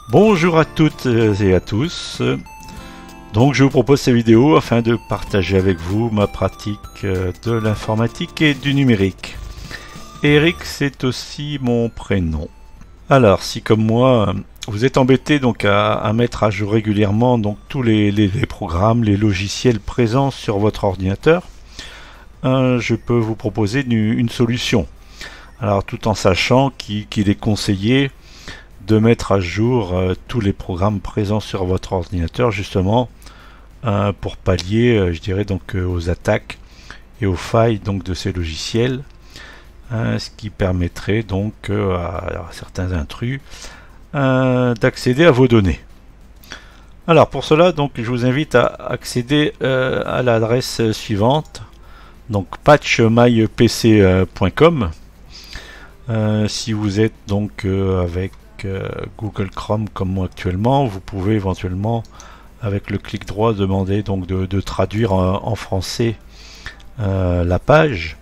Bonjour à toutes et à tous. Donc je vous propose cette vidéo afin de partager avec vous ma pratique de l'informatique et du numérique. Eric, c'est aussi mon prénom. Alors si comme moi vous êtes embêté donc à mettre à jour régulièrement donc tous les programmes, les logiciels présents sur votre ordinateur, je peux vous proposer une solution. Alors tout en sachant qu'il est conseillé de mettre à jour tous les programmes présents sur votre ordinateur justement pour pallier je dirais donc aux attaques et aux failles donc de ces logiciels, ce qui permettrait donc à certains intrus d'accéder à vos données. Alors pour cela donc je vous invite à accéder à l'adresse suivante, donc patchmypc.com. Si vous êtes donc avec Google Chrome comme moi actuellement, vous pouvez éventuellement avec le clic droit demander donc de traduire en français la page.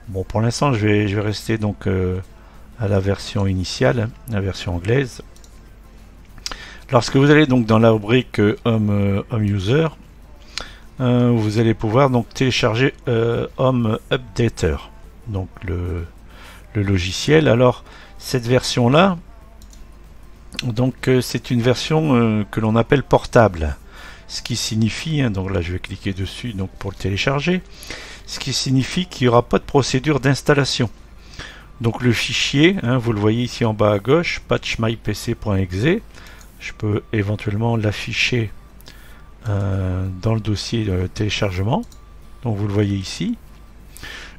Bon, pour l'instant je vais rester donc à la version initiale, la version anglaise. Lorsque vous allez donc dans la rubrique Home User, vous allez pouvoir donc télécharger Home Updater, donc le logiciel. Alors cette version là, donc c'est une version que l'on appelle portable, ce qui signifie, donc là je vais cliquer dessus donc pour le télécharger, ce qui signifie qu'il n'y aura pas de procédure d'installation. Donc le fichier, vous le voyez ici en bas à gauche, patchmypc.exe, je peux éventuellement l'afficher dans le dossier de téléchargement, donc vous le voyez ici.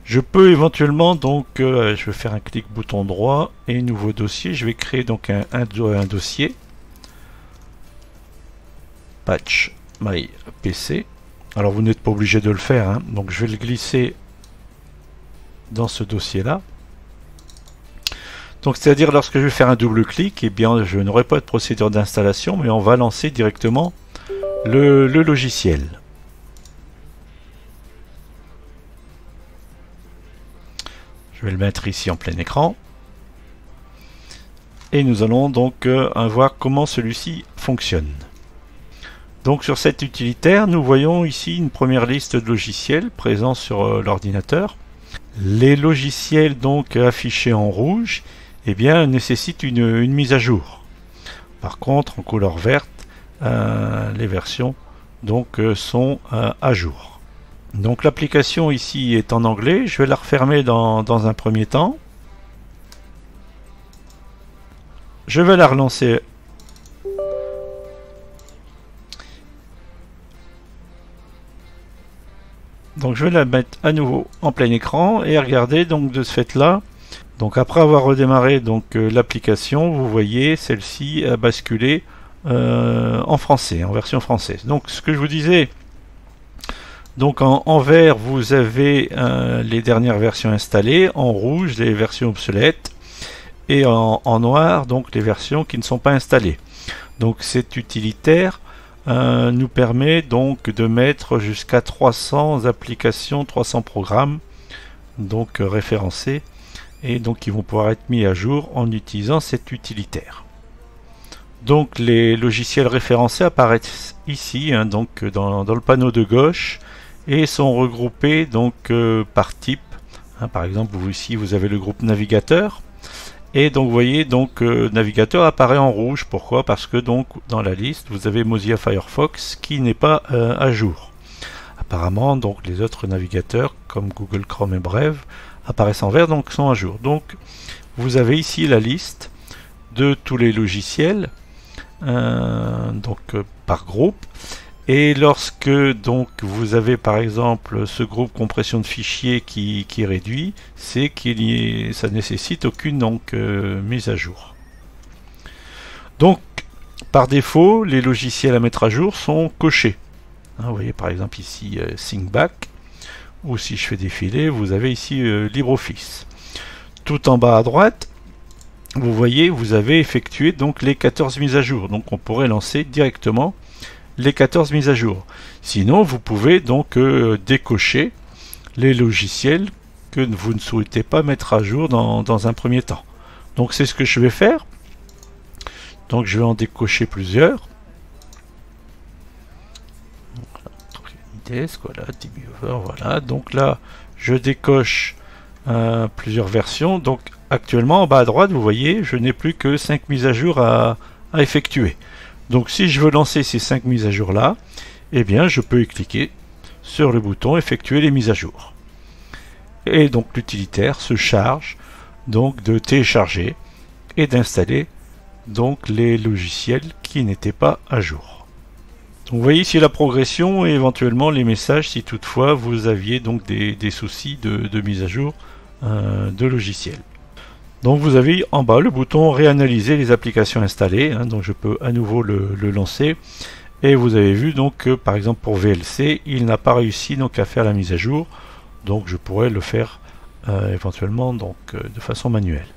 Je peux éventuellement donc, je vais faire un clic bouton droit et nouveau dossier. Je vais créer donc un dossier patch my PC. Alors vous n'êtes pas obligé de le faire, donc je vais le glisser dans ce dossier là. Donc c'est-à-dire lorsque je vais faire un double clic, eh bien je n'aurai pas de procédure d'installation, mais on va lancer directement le logiciel. Je vais le mettre ici en plein écran. Et nous allons donc voir comment celui-ci fonctionne. Donc sur cet utilitaire, nous voyons ici une première liste de logiciels présents sur l'ordinateur. Les logiciels donc affichés en rouge, eh bien, nécessitent une mise à jour. Par contre, en couleur verte, les versions donc sont à jour. Donc l'application ici est en anglais, je vais la refermer dans un premier temps. Je vais la relancer. Donc je vais la mettre à nouveau en plein écran et regardez donc de ce fait là. Donc après avoir redémarré donc l'application, vous voyez celle-ci a basculé en français, en version française. Donc ce que je vous disais, donc en vert vous avez les dernières versions installées, en rouge les versions obsolètes et en noir donc les versions qui ne sont pas installées. Donc cet utilitaire nous permet donc de mettre jusqu'à 300 applications, 300 programmes donc référencés et donc qui vont pouvoir être mis à jour en utilisant cet utilitaire. Donc les logiciels référencés apparaissent ici, donc dans le panneau de gauche, et sont regroupés donc par type. Par exemple, ici vous avez le groupe navigateur, et donc vous voyez donc navigateur apparaît en rouge. Pourquoi? Parce que donc dans la liste vous avez Mozilla Firefox qui n'est pas à jour. Apparemment donc les autres navigateurs comme Google Chrome et Brave apparaissent en vert, donc sont à jour. Donc vous avez ici la liste de tous les logiciels par groupe. Et lorsque donc vous avez par exemple ce groupe compression de fichiers qui est réduit, c'est ça nécessite aucune donc mise à jour. Donc par défaut, les logiciels à mettre à jour sont cochés. Vous voyez par exemple ici ThinkBack, ou si je fais défiler, vous avez ici LibreOffice. Tout en bas à droite, vous voyez, vous avez effectué donc les 14 mises à jour. Donc on pourrait lancer directement les 14 mises à jour. Sinon, vous pouvez donc décocher les logiciels que vous ne souhaitez pas mettre à jour dans un premier temps. Donc c'est ce que je vais faire. Donc je vais en décocher plusieurs. Voilà, TeamViewer, voilà. Donc là, je décoche plusieurs versions. Donc actuellement, en bas à droite, vous voyez, je n'ai plus que 5 mises à jour à effectuer. Donc si je veux lancer ces 5 mises à jour là, eh bien je peux y cliquer sur le bouton effectuer les mises à jour. Et donc l'utilitaire se charge donc de télécharger et d'installer donc les logiciels qui n'étaient pas à jour. Donc vous voyez ici la progression et éventuellement les messages si toutefois vous aviez donc des soucis de mise à jour de logiciels. Donc vous avez en bas le bouton réanalyser les applications installées, hein, donc je peux à nouveau le lancer et vous avez vu donc que par exemple pour VLC il n'a pas réussi donc à faire la mise à jour, donc je pourrais le faire éventuellement donc de façon manuelle.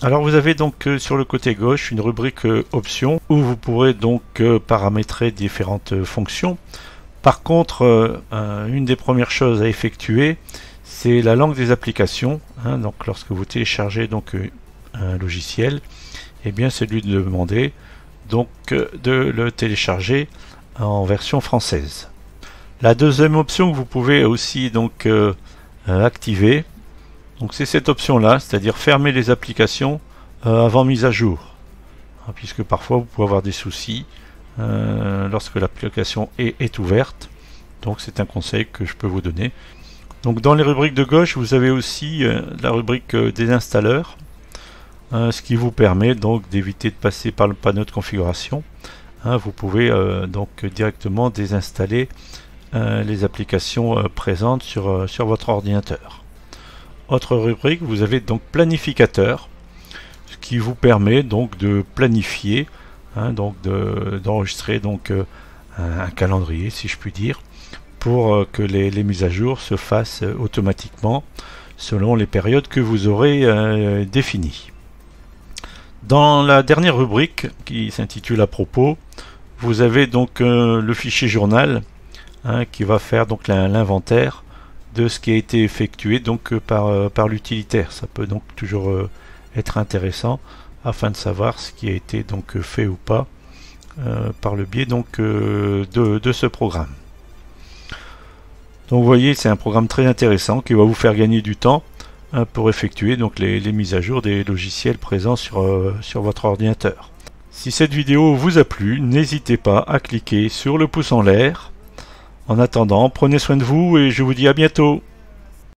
Alors vous avez donc sur le côté gauche une rubrique options où vous pourrez donc paramétrer différentes fonctions. Par contre, une des premières choses à effectuer, c'est la langue des applications. Hein, donc lorsque vous téléchargez donc un logiciel, eh bien c'est lui de demander donc de le télécharger en version française. La deuxième option que vous pouvez aussi donc activer, donc c'est cette option là, c'est-à-dire fermer les applications avant mise à jour, puisque parfois vous pouvez avoir des soucis lorsque l'application est ouverte. Donc c'est un conseil que je peux vous donner. Donc dans les rubriques de gauche vous avez aussi la rubrique désinstalleur, ce qui vous permet donc d'éviter de passer par le panneau de configuration. Vous pouvez donc directement désinstaller les applications présentes sur votre ordinateur. Autre rubrique, vous avez donc planificateur, ce qui vous permet donc de planifier, donc d'enregistrer donc un calendrier si je puis dire, pour que les mises à jour se fassent automatiquement selon les périodes que vous aurez définies. Dans la dernière rubrique qui s'intitule à propos, vous avez donc le fichier journal qui va faire donc l'inventaire de ce qui a été effectué donc par l'utilitaire. Ça peut donc toujours être intéressant afin de savoir ce qui a été donc fait ou pas par le biais donc de ce programme. Donc vous voyez, c'est un programme très intéressant qui va vous faire gagner du temps pour effectuer donc les mises à jour des logiciels présents sur votre ordinateur. Si cette vidéo vous a plu, n'hésitez pas à cliquer sur le pouce en l'air. En attendant, prenez soin de vous et je vous dis à bientôt.